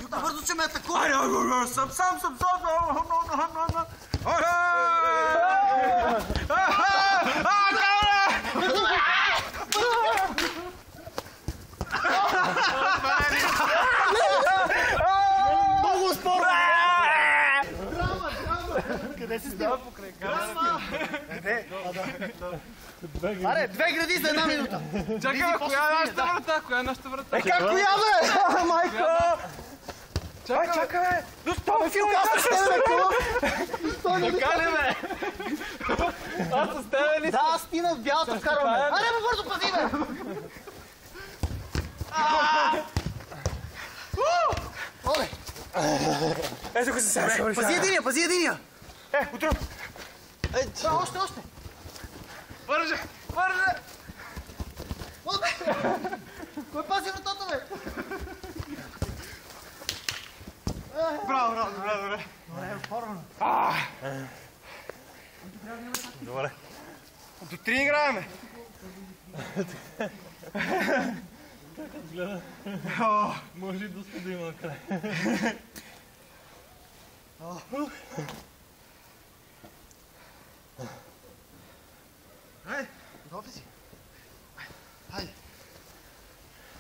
Бързо, че ме атакува! Айде, сам! Много спорно! Драма! Къде си стига? Драма! Аре, 2 гради за 1 минута! Чакай, коя е нашата врата? Коя е нашата врата? Как коя бе? Майко! Чакай! Достави филм! Аз с тебе, Така ли бе? Аз с тебе ли? Да, аз ти на бялата вкарваме! Аре, бе, бързо, пази, бе! Оле! Ето го се сега. Пази единия! Отръп! Още! Върже! Оле! Кой пази вратата, бе? Браво! Добре, оформено. Добре. До 3 играеме. Гледа. Може и доста да има накрая. Хайде, готов ли си? Хайде.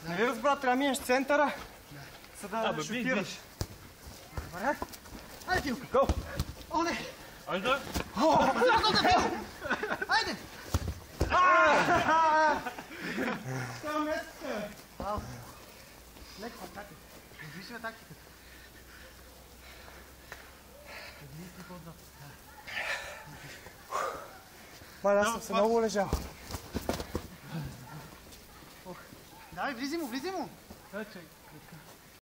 Нали разбра, трябва да минеш центъра, за да шутираш. Добре. Хайде, Филка. Го! Оле! Айде! Хайде! Това месеца! Леко атака. Вижме тактиката. Май, аз съм се много лежал. Давай, влизи му! Чакай.